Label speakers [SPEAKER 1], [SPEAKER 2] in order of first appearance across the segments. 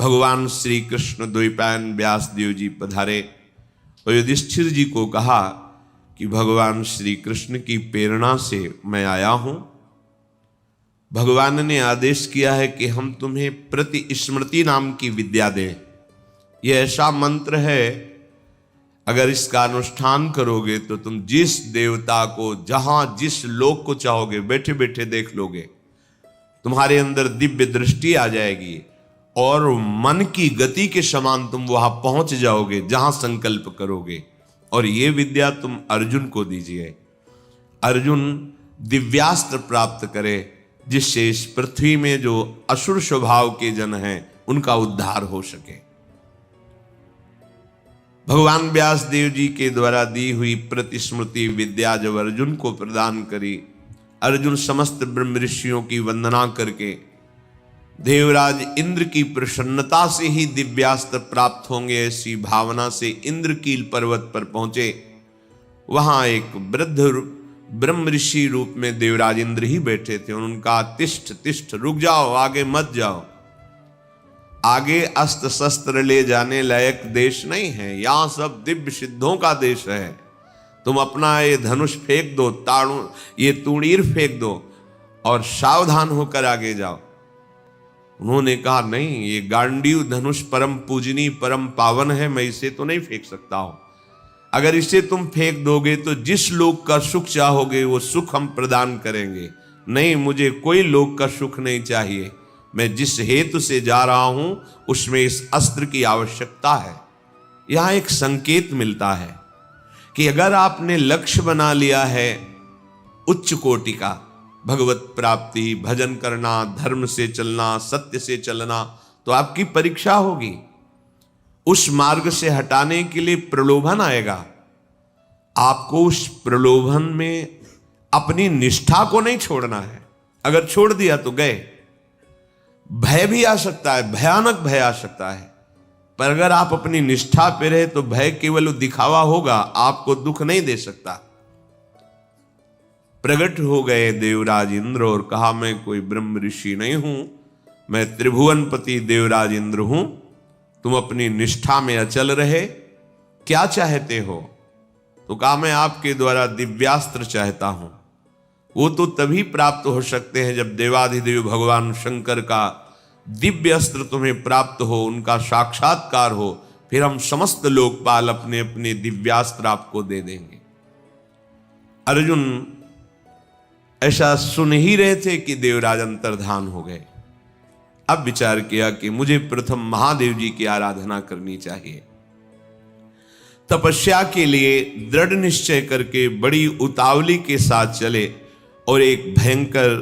[SPEAKER 1] भगवान श्री कृष्ण द्वैपायन व्यास देव जी पधारे और युधिष्ठिर जी को कहा कि भगवान श्री कृष्ण की प्रेरणा से मैं आया हूं। भगवान ने आदेश किया है कि हम तुम्हें प्रति स्मृति नाम की विद्या दें। यह ऐसा मंत्र है, अगर इसका अनुष्ठान करोगे तो तुम जिस देवता को जहां जिस लोक को चाहोगे बैठे बैठे देख लोगे। तुम्हारे अंदर दिव्य दृष्टि आ जाएगी और मन की गति के समान तुम वहां पहुंच जाओगे जहां संकल्प करोगे। और ये विद्या तुम अर्जुन को दीजिए। अर्जुन दिव्यास्त्र प्राप्त करे, जिससे इस पृथ्वी में जो असुर स्वभाव के जन हैं उनका उद्धार हो सके। भगवान व्यास देव जी के द्वारा दी हुई प्रतिस्मृति विद्या जब अर्जुन को प्रदान करी, अर्जुन समस्त ब्रह्म ऋषियों की वंदना करके देवराज इंद्र की प्रसन्नता से ही दिव्यास्त्र प्राप्त होंगे ऐसी भावना से इंद्रकील पर्वत पर पहुंचे। वहां एक वृद्ध ब्रह्म ऋषि रूप में देवराज इंद्र ही बैठे थे। उनका तिष्ठ तिष्ठ, रुक जाओ, आगे मत जाओ। आगे अस्त्र शस्त्र ले जाने लायक देश नहीं है, यहां सब दिव्य सिद्धों का देश है। तुम अपना ये धनुष फेंक दो, ये तूणीर फेंक दो और सावधान होकर आगे जाओ। उन्होंने कहा नहीं, ये गांडीव धनुष परम पूजनी परम पावन है, मैं इसे तो नहीं फेंक सकता हूं। अगर इसे तुम फेंक दोगे तो जिस लोक का सुख चाहोगे वो सुख हम प्रदान करेंगे। नहीं, मुझे कोई लोक का सुख नहीं चाहिए। मैं जिस हेतु से जा रहा हूं उसमें इस अस्त्र की आवश्यकता है। यहां एक संकेत मिलता है कि अगर आपने लक्ष्य बना लिया है उच्च कोटि का, भगवत प्राप्ति, भजन करना, धर्म से चलना, सत्य से चलना, तो आपकी परीक्षा होगी। उस मार्ग से हटाने के लिए प्रलोभन आएगा। आपको उस प्रलोभन में अपनी निष्ठा को नहीं छोड़ना है। अगर छोड़ दिया तो गए। भय भी आ सकता है, भयानक भय आ सकता है, पर अगर आप अपनी निष्ठा पे रहे तो भय केवल दिखावा होगा, आपको दुख नहीं दे सकता। प्रकट हो गए देवराज इंद्र और कहा मैं कोई ब्रह्म ऋषि नहीं हूं, मैं त्रिभुवनपति देवराज इंद्र हूं। तुम अपनी निष्ठा में अचल रहे, क्या चाहते हो? तो कहा मैं आपके द्वारा दिव्यास्त्र चाहता हूं। वो तो तभी प्राप्त हो सकते हैं जब देवाधिदेव भगवान शंकर का दिव्य अस्त्र तुम्हें प्राप्त हो, उनका साक्षात्कार हो, फिर हम समस्त लोकपाल अपने अपने दिव्यास्त्र आपको दे देंगे। अर्जुन ऐसा सुन ही रहे थे कि देवराज अंतर्धान हो गए। अब विचार किया कि मुझे प्रथम महादेव जी की आराधना करनी चाहिए। तपस्या के लिए दृढ़ निश्चय करके बड़ी उतावली के साथ चले और एक भयंकर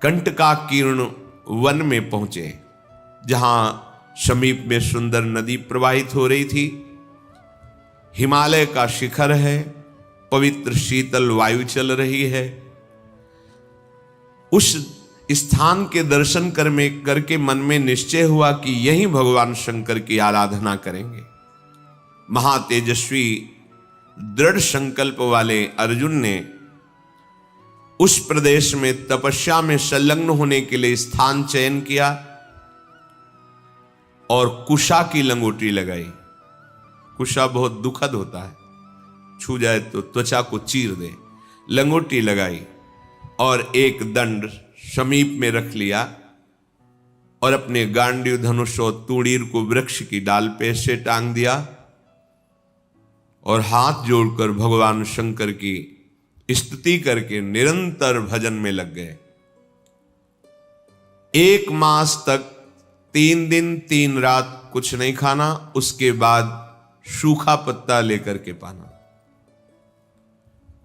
[SPEAKER 1] कंटकाकीर्ण वन में पहुंचे, जहां समीप में सुंदर नदी प्रवाहित हो रही थी। हिमालय का शिखर है, पवित्र शीतल वायु चल रही है। उस स्थान के दर्शन करके मन में निश्चय हुआ कि यहीं भगवान शंकर की आराधना करेंगे। महातेजस्वी दृढ़ संकल्प वाले अर्जुन ने उस प्रदेश में तपस्या में संलग्न होने के लिए स्थान चयन किया और कुशा की लंगोटी लगाई। कुशा बहुत दुखद होता है, छू जाए तो त्वचा को चीर दे। लंगोटी लगाई और एक दंड समीप में रख लिया और अपने गांडीव धनुष और तूणीर को वृक्ष की डाल पे से टांग दिया और हाथ जोड़कर भगवान शंकर की स्तुति करके निरंतर भजन में लग गए। 1 मास तक 3 दिन 3 रात कुछ नहीं खाना, उसके बाद सूखा पत्ता लेकर के पाना।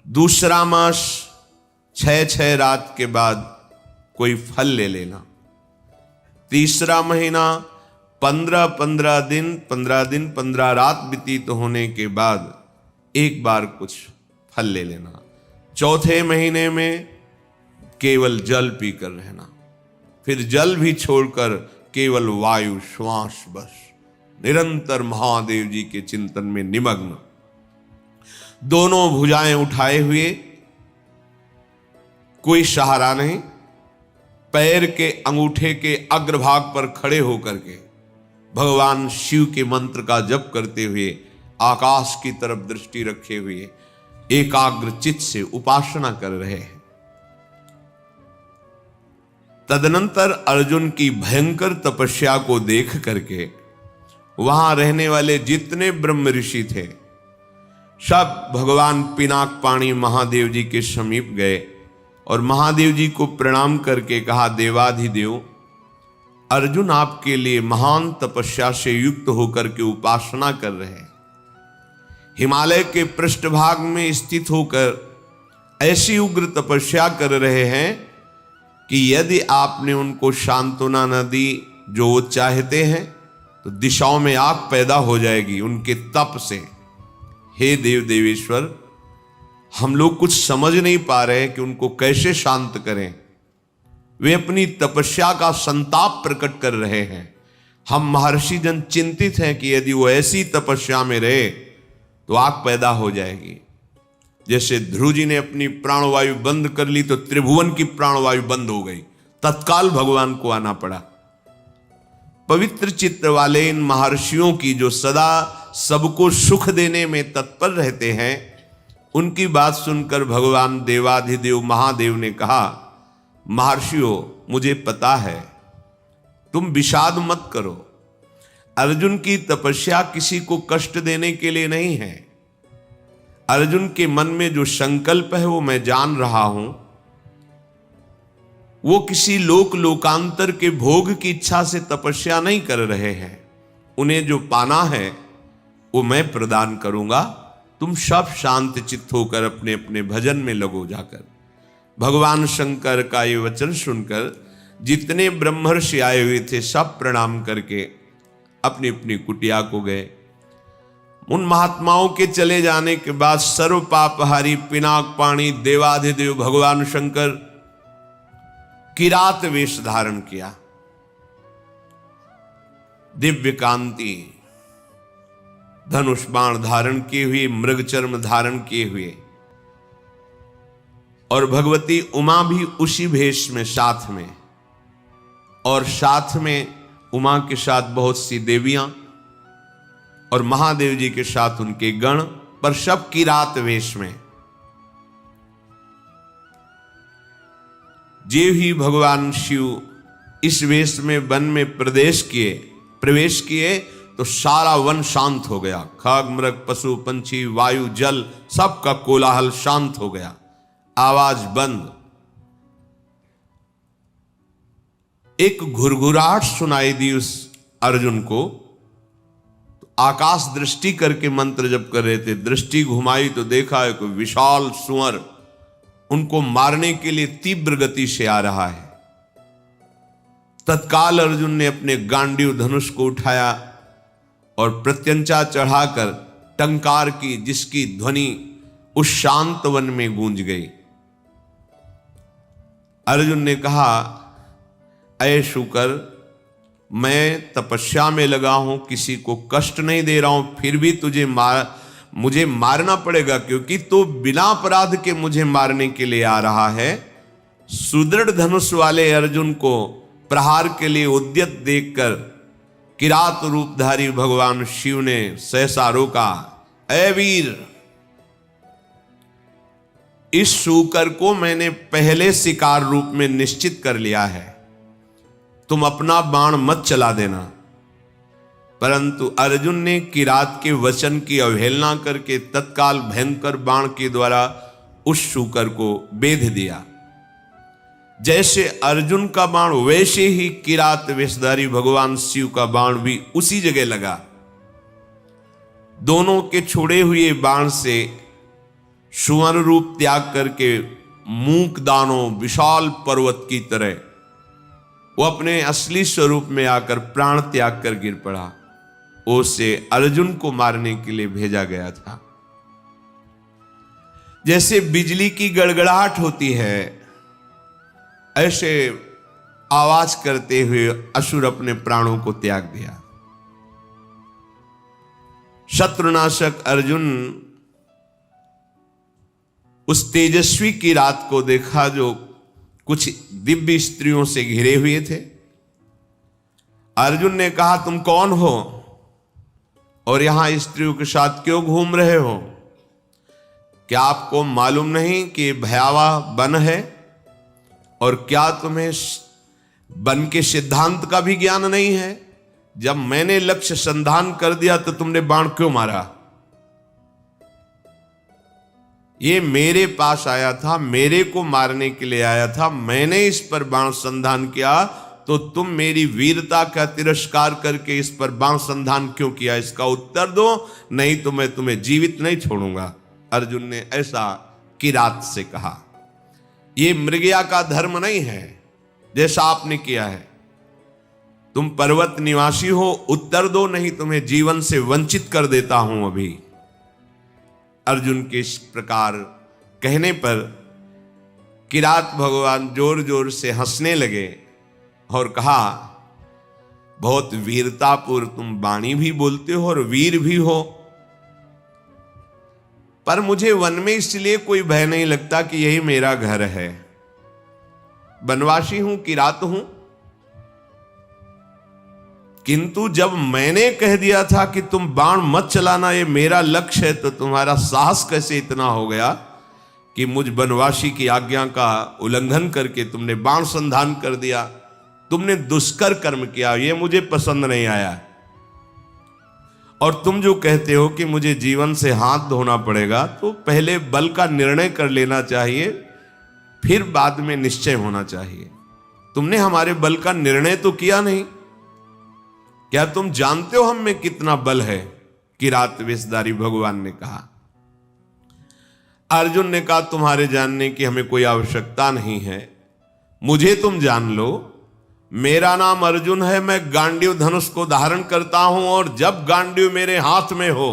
[SPEAKER 1] दूसरा मास 6 रात के बाद कोई फल ले लेना। तीसरा महीना 15 दिन 15 रात व्यतीत होने के बाद एक बार कुछ फल ले लेना। चौथे महीने में केवल जल पीकर रहना, फिर जल भी छोड़कर केवल वायु श्वास, बस निरंतर महादेव जी के चिंतन में निमग्न। दोनों भुजाएं उठाए हुए, कोई सहारा नहीं, पैर के अंगूठे के अग्रभाग पर खड़े होकर के भगवान शिव के मंत्र का जप करते हुए आकाश की तरफ दृष्टि रखे हुए एकाग्र चित्त से उपासना कर रहे हैं। तदनंतर अर्जुन की भयंकर तपस्या को देख करके वहां रहने वाले जितने ब्रह्म ऋषि थे सब भगवान पिनाक पाणी महादेव जी के समीप गए और महादेव जी को प्रणाम करके कहा, देवाधिदेव, अर्जुन आपके लिए महान तपस्या से युक्त होकर के उपासना कर रहे हैं। हिमालय के पृष्ठभाग में स्थित होकर ऐसी उग्र तपस्या कर रहे हैं कि यदि आपने उनको सांत्वना न दी जो वो चाहते हैं तो दिशाओं में आग पैदा हो जाएगी उनके तप से। हे देव देवेश्वर, हम लोग कुछ समझ नहीं पा रहे कि उनको कैसे शांत करें। वे अपनी तपस्या का संताप प्रकट कर रहे हैं। हम महर्षि जन चिंतित हैं कि यदि वो ऐसी तपस्या में रहे तो आग पैदा हो जाएगी। जैसे ध्रुव जी ने अपनी प्राणवायु बंद कर ली तो त्रिभुवन की प्राणवायु बंद हो गई, तत्काल भगवान को आना पड़ा। पवित्र चित्त वाले इन महर्षियों की जो सदा सबको सुख देने में तत्पर रहते हैं, उनकी बात सुनकर भगवान देवाधिदेव महादेव ने कहा, महर्षियों, मुझे पता है, तुम विषाद मत करो। अर्जुन की तपस्या किसी को कष्ट देने के लिए नहीं है। अर्जुन के मन में जो संकल्प है वो मैं जान रहा हूं। वो किसी लोकांतर के भोग की इच्छा से तपस्या नहीं कर रहे हैं। उन्हें जो पाना है वो मैं प्रदान करूंगा। तुम सब शांत चित्त होकर अपने अपने भजन में लगो जाकर। भगवान शंकर का ये वचन सुनकर जितने ब्रह्मर्षि आए हुए थे सब प्रणाम करके अपनी अपनी कुटिया को गए। उन महात्माओं के चले जाने के बाद सर्व पापहारी पिनाक पाणी देवाधिदेव भगवान शंकर किरात वेश धारण किया। दिव्य कांति धनुष बाण धारण किए हुए, मृग चर्म धारण किए हुए, और भगवती उमा भी उसी भेष में साथ में, और साथ में उमा के साथ बहुत सी देवियां और महादेव जी के साथ उनके गण, पर सब किरात वेश में। जे ही भगवान शिव इस वेश में वन में प्रवेश किए तो सारा वन शांत हो गया। खग मृग पशु पंछी वायु जल सबका कोलाहल शांत हो गया, आवाज बंद। एक घुरघुराहट सुनाई दी उस अर्जुन को। तो आकाश दृष्टि करके मंत्र जप कर रहे थे। दृष्टि घुमाई तो देखा है कोई विशाल सुअर उनको मारने के लिए तीव्र गति से आ रहा है। तत्काल अर्जुन ने अपने गांडीव धनुष को उठाया और प्रत्यंचा चढ़ाकर टंकार की, जिसकी ध्वनि उस शांत वन में गूंज गई। अर्जुन ने कहा, ऐ शुकर, मैं तपस्या में लगा हूं, किसी को कष्ट नहीं दे रहा हूं, फिर भी मुझे मारना पड़ेगा, क्योंकि तो बिना अपराध के मुझे मारने के लिए आ रहा है। सुदृढ़ धनुष वाले अर्जुन को प्रहार के लिए उद्यत देखकर किरात रूपधारी भगवान शिव ने सहसा रोका। ऐ वीर, इस शूकर को मैंने पहले शिकार रूप में निश्चित कर लिया है, तुम अपना बाण मत चला देना। परंतु अर्जुन ने किरात के वचन की अवहेलना करके तत्काल भयंकर बाण के द्वारा उस शूकर को बेध दिया। जैसे अर्जुन का बाण वैसे ही किरात वेशधारी भगवान शिव का बाण भी उसी जगह लगा। दोनों के छोड़े हुए बाण से सुवर्ण रूप त्याग करके मूक दानों विशाल पर्वत की तरह वो अपने असली स्वरूप में आकर प्राण त्याग कर गिर पड़ा। उसे अर्जुन को मारने के लिए भेजा गया था। जैसे बिजली की गड़गड़ाहट होती है, ऐसे आवाज करते हुए असुर अपने प्राणों को त्याग दिया। शत्रुनाशक अर्जुन उस तेजस्वी की रात को देखा जो कुछ दिव्य स्त्रियों से घिरे हुए थे। अर्जुन ने कहा, तुम कौन हो और यहां स्त्रियों के साथ क्यों घूम रहे हो? क्या आपको मालूम नहीं कि ये भयावह वन है? और क्या तुम्हें वन के सिद्धांत का भी ज्ञान नहीं है? जब मैंने लक्ष्य संधान कर दिया तो तुमने बाण क्यों मारा? ये मेरे पास आया था, मेरे को मारने के लिए आया था, मैंने इस पर बाण संधान किया, तो तुम मेरी वीरता का तिरस्कार करके इस पर बाण संधान क्यों किया? इसका उत्तर दो, नहीं तो मैं तुम्हें जीवित नहीं छोड़ूंगा। अर्जुन ने ऐसा किरात से कहा। ये मृगया का धर्म नहीं है जैसा आपने किया है। तुम पर्वत निवासी हो, उत्तर दो, नहीं तुम्हें जीवन से वंचित कर देता हूं अभी। अर्जुन के इस प्रकार कहने पर किरात भगवान जोर जोर से हंसने लगे और कहा, बहुत वीरतापूर्ण तुम वाणी भी बोलते हो और वीर भी हो, पर मुझे वन में इसलिए कोई भय नहीं लगता कि यही मेरा घर है। वनवासी हूं, किरात हूं, किंतु जब मैंने कह दिया था कि तुम बाण मत चलाना, ये मेरा लक्ष्य है, तो तुम्हारा साहस कैसे इतना हो गया कि मुझ वनवासी की आज्ञा का उल्लंघन करके तुमने बाण संधान कर दिया? तुमने दुष्कर कर्म किया, ये मुझे पसंद नहीं आया। और तुम जो कहते हो कि मुझे जीवन से हाथ धोना पड़ेगा, तो पहले बल का निर्णय कर लेना चाहिए, फिर बाद में निश्चय होना चाहिए। तुमने हमारे बल का निर्णय तो किया नहीं। क्या तुम जानते हो हम में कितना बल है? किरात वेशधारी भगवान ने कहा। अर्जुन ने कहा, तुम्हारे जानने की हमें कोई आवश्यकता नहीं है, मुझे तुम जान लो। मेरा नाम अर्जुन है, मैं गांडीव धनुष को धारण करता हूं, और जब गांडीव मेरे हाथ में हो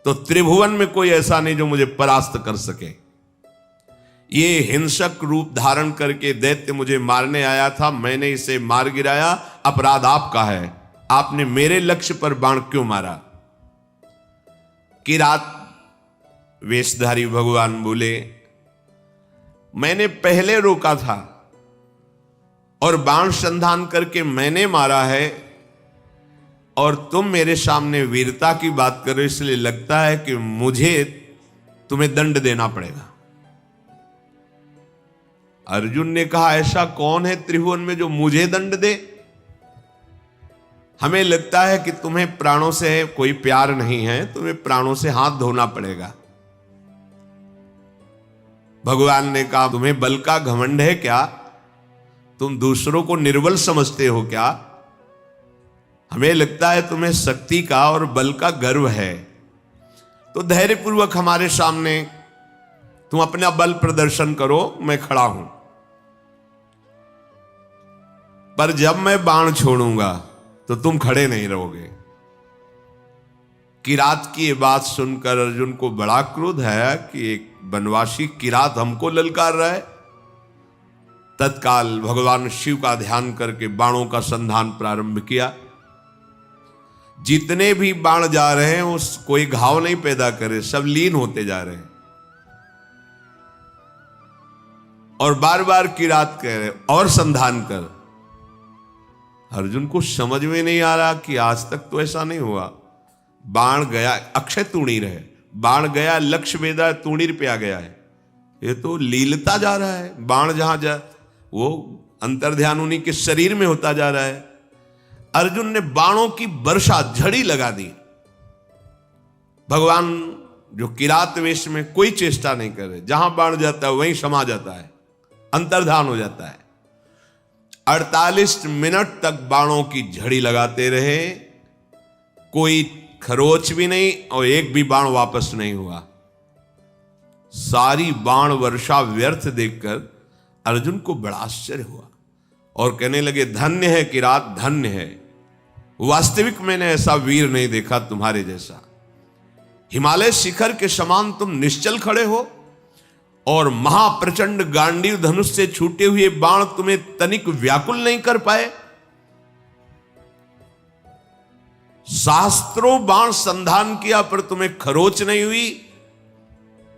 [SPEAKER 1] तो त्रिभुवन में कोई ऐसा नहीं जो मुझे परास्त कर सके। ये हिंसक रूप धारण करके दैत्य मुझे मारने आया था, मैंने इसे मार गिराया, अपराध आपका है। आपने मेरे लक्ष्य पर बाण क्यों मारा? किरात वेशधारी भगवान बोले, मैंने पहले रोका था और बाण संधान करके मैंने मारा है, और तुम मेरे सामने वीरता की बात कर रहे हो, इसलिए लगता है कि मुझे तुम्हें दंड देना पड़ेगा। अर्जुन ने कहा, ऐसा कौन है त्रिभुवन में जो मुझे दंड दे? हमें लगता है कि तुम्हें प्राणों से कोई प्यार नहीं है, तुम्हें प्राणों से हाथ धोना पड़ेगा। भगवान ने कहा, तुम्हें बल का घमंड है क्या? तुम दूसरों को निर्बल समझते हो क्या? हमें लगता है तुम्हें शक्ति का और बल का गर्व है। तो धैर्यपूर्वक हमारे सामने तुम अपना बल प्रदर्शन करो, मैं खड़ा हूं। पर जब मैं बाण छोड़ूंगा तो तुम खड़े नहीं रहोगे। किरात की ये बात सुनकर अर्जुन को बड़ा क्रोध है कि एक वनवासी किरात हमको ललकार रहा है। तत्काल भगवान शिव का ध्यान करके बाणों का संधान प्रारंभ किया। जितने भी बाण जा रहे हैं उस कोई घाव नहीं पैदा करे, सब लीन होते जा रहे हैं। और बार बार किरात कह रहे, और संधान कर। अर्जुन को समझ में नहीं आ रहा कि आज तक तो ऐसा नहीं हुआ। बाण गया, अक्षय तूणीर है, बाण गया, लक्ष्य वेदा तूणीर पे आ गया है। ये तो लीलता जा रहा है। बाण जहां जा वो अंतर्ध्यान उन्हीं के शरीर में होता जा रहा है। अर्जुन ने बाणों की वर्षा, झड़ी लगा दी। भगवान जो किरात वेश में कोई चेष्टा नहीं कर रहे, जहां बाण जाता है वहीं समा जाता है, अंतर्धान हो जाता है। 48 मिनट तक बाणों की झड़ी लगाते रहे, कोई खरोच भी नहीं और एक भी बाण वापस नहीं हुआ। सारी बाण वर्षा व्यर्थ देखकर अर्जुन को बड़ा आश्चर्य हुआ और कहने लगे, धन्य है किरात, धन्य है। वास्तविक मैंने ऐसा वीर नहीं देखा तुम्हारे जैसा। हिमालय शिखर के समान तुम निश्चल खड़े हो और महाप्रचंड गांडीव धनुष से छूटे हुए बाण तुम्हें तनिक व्याकुल नहीं कर पाए। शास्त्रों बाण संधान किया पर तुम्हें खरोच नहीं हुई।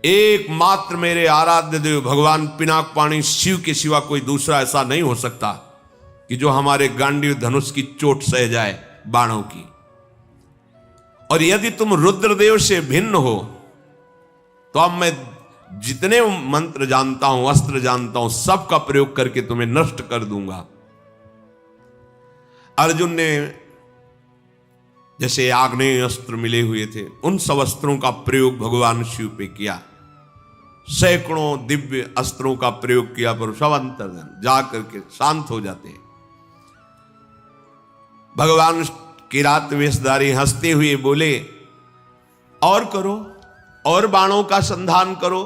[SPEAKER 1] एकमात्र मेरे आराध्य देव भगवान पिनाक पाणी शिव के सिवा कोई दूसरा ऐसा नहीं हो सकता कि जो हमारे गांडीव धनुष की चोट सह जाए बाणों की। और यदि तुम रुद्रदेव से भिन्न हो तो अब मैं जितने मंत्र जानता हूं, अस्त्र जानता हूं, सबका प्रयोग करके तुम्हें नष्ट कर दूंगा। अर्जुन ने जैसे आग्नेय अस्त्र मिले हुए थे, उन सब अस्त्रों का प्रयोग भगवान शिव पे किया। सैकड़ों दिव्य अस्त्रों का प्रयोग किया, पर सब अंतर्धन जा करके शांत हो जाते हैं। भगवान किरात वेशधारी हंसते हुए बोले, और करो, और बाणों का संधान करो।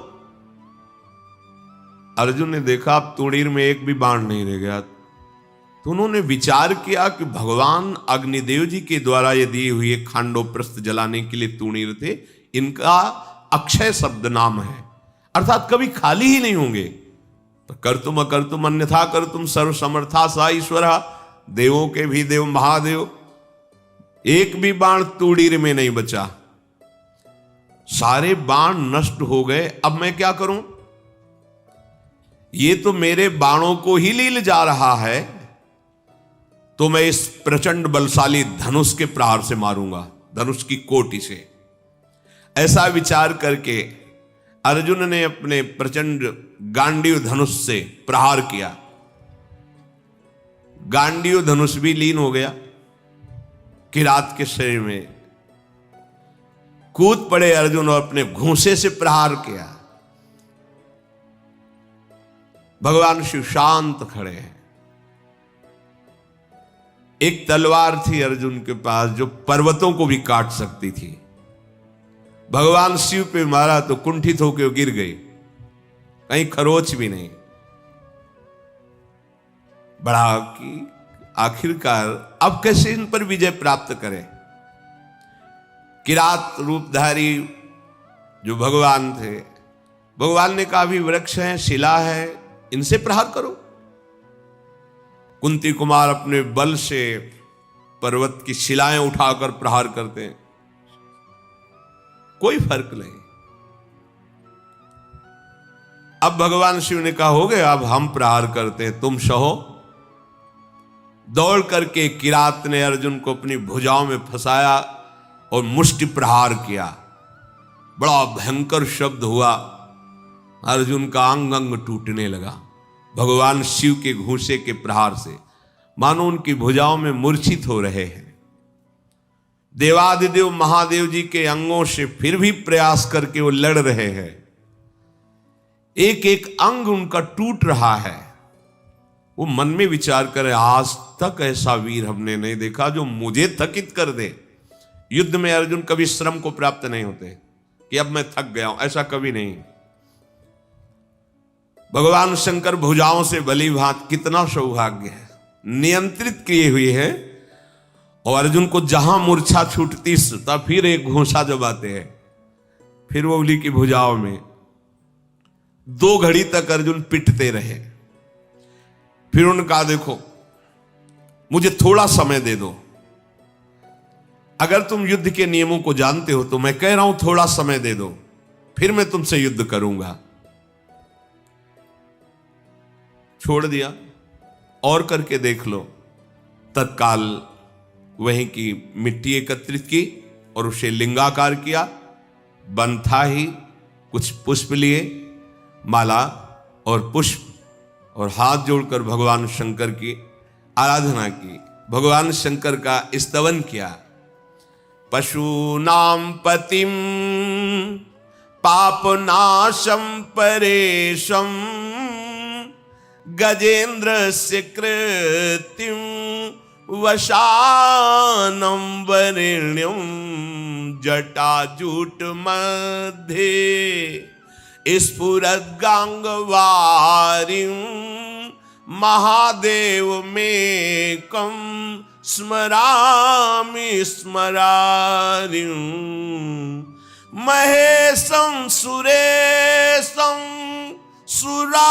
[SPEAKER 1] अर्जुन ने देखा अब तुणीर में एक भी बाण नहीं रह गया, तो उन्होंने विचार किया कि भगवान अग्निदेव जी के द्वारा ये दिए हुए खांडोप्रस्थ जलाने के लिए तुणीर थे, इनका अक्षय शब्द नाम है, अर्थात कभी खाली ही नहीं होंगे। तो कर्तुम अकर्तुम अन्यथा कर्तुम सर्व समर्था सा ईश्वरा, देवों के भी देव महादेव। एक भी बाण तुणीर में नहीं बचा, सारे बाण नष्ट हो गए। अब मैं क्या करूं? ये तो मेरे बाणों को ही लील जा रहा है, तो मैं इस प्रचंड बलशाली धनुष के प्रहार से मारूंगा, धनुष की कोटि से। ऐसा विचार करके अर्जुन ने अपने प्रचंड गांडीव धनुष से प्रहार किया। गांडीव धनुष भी लीन हो गया किरात के शरीर में। कूद पड़े अर्जुन और अपने घूंसे से प्रहार किया। भगवान शिव शांत खड़े हैं। एक तलवार थी अर्जुन के पास जो पर्वतों को भी काट सकती थी। भगवान शिव पे मारा तो कुंठित होकर गिर गई, कहीं खरोच भी नहीं। बड़ा कि आखिरकार अब कैसे इन पर विजय प्राप्त करें। किरात रूपधारी जो भगवान थे, भगवान ने कहा भी वृक्ष है, शिला है, इनसे प्रहार करो। कुंती कुमार अपने बल से पर्वत की शिलाएं उठाकर प्रहार करते हैं, कोई फर्क नहीं। अब भगवान शिव ने कहा हो गया, अब हम प्रहार करते हैं, तुम सहो। दौड़ करके किरात ने अर्जुन को अपनी भुजाओं में फंसाया और मुष्टि प्रहार किया। बड़ा भयंकर शब्द हुआ, अर्जुन का अंग अंग टूटने लगा भगवान शिव के घूंसे के प्रहार से, मानो उनकी भुजाओं में मूर्छित हो रहे हैं। देवादिदेव महादेव जी के अंगों से फिर भी प्रयास करके वो लड़ रहे हैं। एक एक अंग उनका टूट रहा है। वो मन में विचार करे, आज तक ऐसा वीर हमने नहीं देखा जो मुझे थकित कर दे। युद्ध में अर्जुन कभी श्रम को प्राप्त नहीं होते कि अब मैं थक गया हूं, ऐसा कभी नहीं। भगवान शंकर भुजाओं से भली भांत, कितना सौभाग्य है, नियंत्रित किए हुए हैं। और अर्जुन को जहां मूर्छा छूटती तब फिर एक घूंसा जबाते हैं, फिर वो उंगली की भुजाओं में 2 घड़ी तक अर्जुन पिटते रहे। फिर उनका देखो, मुझे थोड़ा समय दे दो, अगर तुम युद्ध के नियमों को जानते हो तो मैं कह रहा हूं थोड़ा समय दे दो, फिर मैं तुमसे युद्ध करूंगा। छोड़ दिया, और करके देख लो। तत्काल वहीं की मिट्टी एकत्रित की और उसे लिंगाकार किया। बन था ही, कुछ पुष्प लिए, माला और पुष्प, और हाथ जोड़कर भगवान शंकर की आराधना की, भगवान शंकर का स्तवन किया। पशूनां पतिं पापनाशं परेशं गजेन्द्रस्य कृतिं वशानं वरेण्यं जटाजूट मध्ये स्फुरद्गांगवारिं महादेवमेकं स्मरामि स्मरारिं महेशं सुरेशं सुरारार्तिनाशं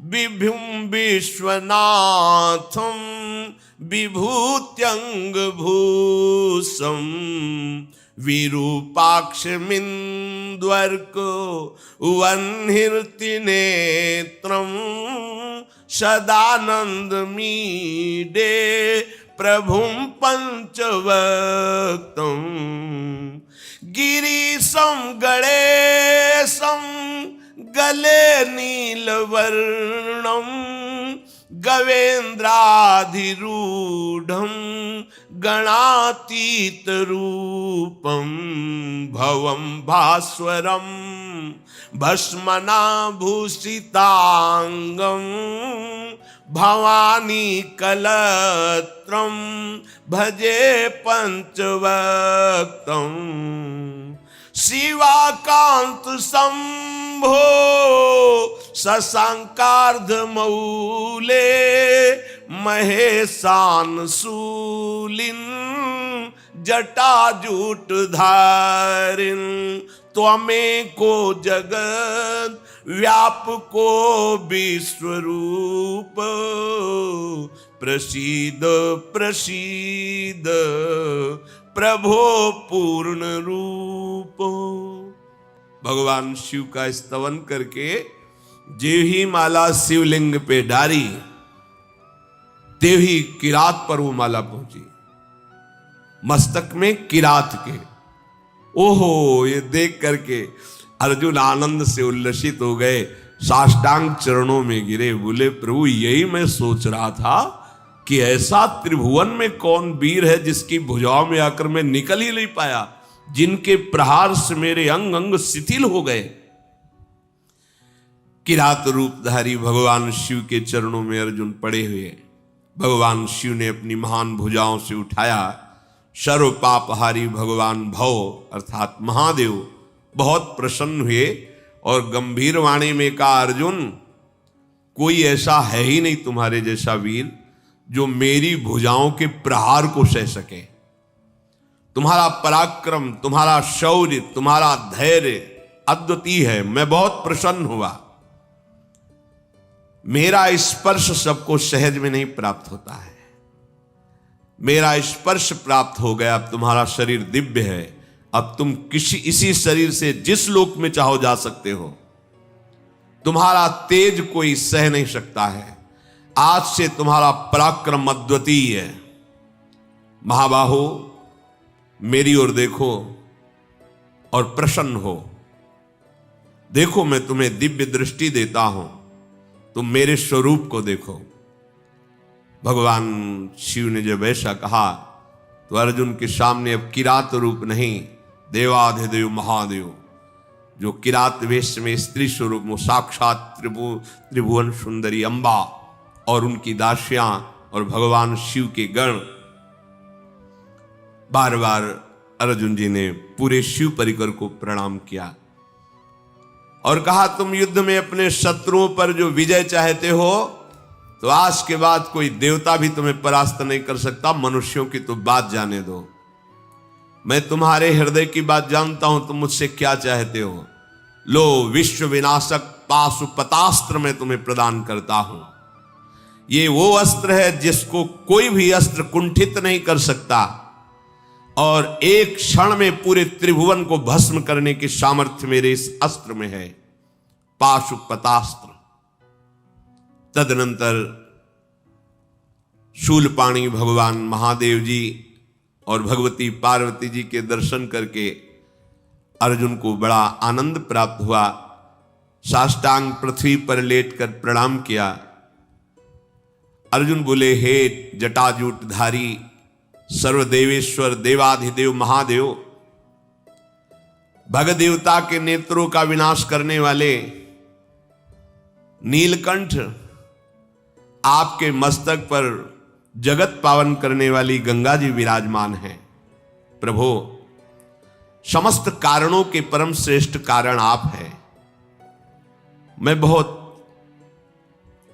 [SPEAKER 1] विभुं विश्वनाथं विभूत्यंगभूषं विरूपाक्षमिन्द्वर्को वह्निर्ति नेत्रं सदानन्दमीडे प्रभुं पंचवक्तं गिरीशं गणेशं गले नीलवर्णं गवेन्द्राधिरूढं गणातीतरूपं भवं भास्वरं भस्मनाभूषितांगं भवानी कलत्रं भजे पंचवक्तं शिवाकांत शंभो शशांकार्धमौले महेशानशूलिन् जटाजूटधारिन् त्वमेको जगत् व्यापको विश्वरूप प्रसीद प्रसीद प्रभो पूर्ण रूप। भगवान शिव का स्तवन करके जे ही माला शिवलिंग पे डारी तेही किरात पर वो माला पहुंची, मस्तक में किरात के। ओहो, ये देख करके अर्जुन आनंद से उल्लसित हो गए, साष्टांग चरणों में गिरे, बोले प्रभु यही मैं सोच रहा था कि ऐसा त्रिभुवन में कौन वीर है जिसकी भुजाओं में आकर मैं निकल ही नहीं पाया, जिनके प्रहार से मेरे अंग अंग शिथिल हो गए। किरात रूपधारी भगवान शिव के चरणों में अर्जुन पड़े हुए, भगवान शिव ने अपनी महान भुजाओं से उठाया। सर्व पापहारी भगवान भव अर्थात महादेव बहुत प्रसन्न हुए और गंभीर वाणी में कहा, अर्जुन कोई ऐसा है ही नहीं तुम्हारे जैसा वीर जो मेरी भुजाओं के प्रहार को सह सके। तुम्हारा पराक्रम, तुम्हारा शौर्य, तुम्हारा धैर्य अद्वितीय है। मैं बहुत प्रसन्न हुआ। मेरा स्पर्श सबको सहज में नहीं प्राप्त होता है, मेरा स्पर्श प्राप्त हो गया। अब तुम्हारा शरीर दिव्य है, अब तुम इसी शरीर से जिस लोक में चाहो जा सकते हो। तुम्हारा तेज कोई सह नहीं सकता है। आज से तुम्हारा पराक्रम अद्वितीय है। महाबाहो, मेरी ओर देखो और प्रसन्न हो। देखो मैं तुम्हें दिव्य दृष्टि देता हूं, तुम मेरे स्वरूप को देखो। भगवान शिव ने जब ऐसा कहा तो अर्जुन के सामने अब किरात रूप नहीं, देवाधिदेव महादेव जो किरात वेश में स्त्री स्वरूप में साक्षात त्रिभुवन सुंदरी अंबा और उनकी दासियां और भगवान शिव के गण। बार बार अर्जुन जी ने पूरे शिव परिकर को प्रणाम किया और कहा, तुम युद्ध में अपने शत्रुओं पर जो विजय चाहते हो तो आज के बाद कोई देवता भी तुम्हें परास्त नहीं कर सकता। मनुष्यों की तो बात जाने दो, मैं तुम्हारे हृदय की बात जानता हूं, तुम मुझसे क्या चाहते हो। लो, विश्व विनाशक पाशुपतास्त्र मैं तुम्हें प्रदान करता हूं। ये वो अस्त्र है जिसको कोई भी अस्त्र कुंठित नहीं कर सकता और एक क्षण में पूरे त्रिभुवन को भस्म करने की सामर्थ्य मेरे इस अस्त्र में है, पाशुपतास्त्र। तदनंतर शूलपाणी भगवान महादेव जी और भगवती पार्वती जी के दर्शन करके अर्जुन को बड़ा आनंद प्राप्त हुआ। साष्टांग पृथ्वी पर लेटकर प्रणाम किया। अर्जुन बोले, हे जटाजूटधारी सर्वदेवेश्वर देवाधिदेव महादेव, भगदेवता के नेत्रों का विनाश करने वाले नीलकंठ, आपके मस्तक पर जगत पावन करने वाली गंगा जी विराजमान हैं। प्रभु, समस्त कारणों के परम श्रेष्ठ कारण आप हैं। मैं बहुत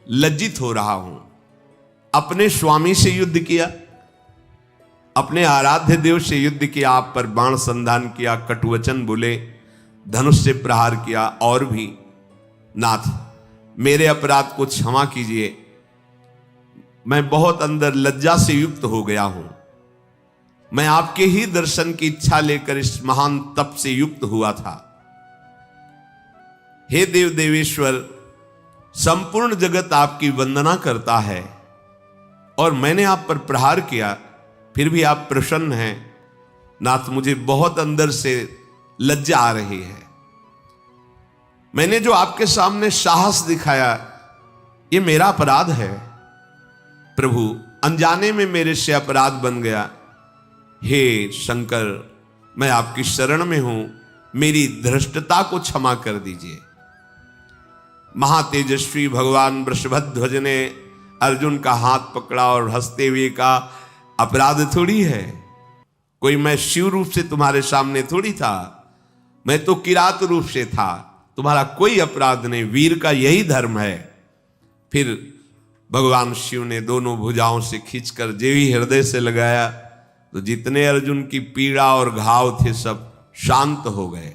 [SPEAKER 1] लज्जित हो रहा हूं। अपने स्वामी से युद्ध किया, अपने आराध्य देव से युद्ध किया, आप पर बाण संधान किया, कटुवचन बोले, धनुष से प्रहार किया, और भी नाथ मेरे अपराध को क्षमा कीजिए। मैं बहुत अंदर लज्जा से युक्त हो गया हूं। मैं आपके ही दर्शन की इच्छा लेकर इस महान तप से युक्त हुआ था। हे देव देवेश्वर, संपूर्ण जगत आपकी वंदना करता है और मैंने आप पर प्रहार किया, फिर भी आप प्रसन्न हैं। नाथ, मुझे बहुत अंदर से लज्जा आ रही है। मैंने जो आपके सामने साहस दिखाया, ये मेरा अपराध है। प्रभु, अनजाने में मेरे से अपराध बन गया। हे शंकर, मैं आपकी शरण में हूं, मेरी धृष्टता को क्षमा कर दीजिए। महातेजस्वी भगवान वृषभध्वज ने अर्जुन का हाथ पकड़ा और हंसते हुए कहा, अपराध थोड़ी है, कोई मैं शिव रूप से तुम्हारे सामने थोड़ी था, मैं तो किरात रूप से था, तुम्हारा कोई अपराध नहीं, वीर का यही धर्म है। फिर भगवान शिव ने दोनों भुजाओं से खींचकर जेवी हृदय से लगाया तो जितने अर्जुन की पीड़ा और घाव थे सब शांत हो गए।